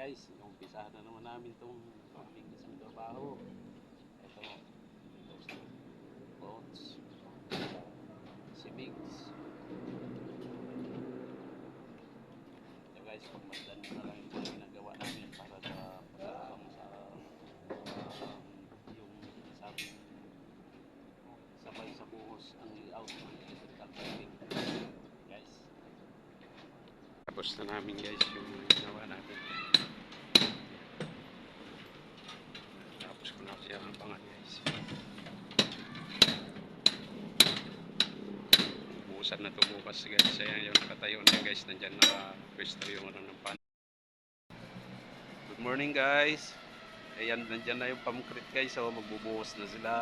guys, umpisa na naman namin itong aming isang trabaho. Ito, boats, si Migs. Ito guys, pagmasdan na lang yung ginagawa namin para sa pagkakang sa yung sabing sabay sa buhos ang layout ng electrical piping. Guys, tapos na namin guys yung ginawa namin. Tapos ko na siya ang pangan guys. Buusan na ito bukas guys. Ayan yung nakatayo na guys. Nandyan nakapwesto yung ano ng pan. Good morning guys. Ayan, nandyan na yung pamkrit guys. So magbubuhos na sila.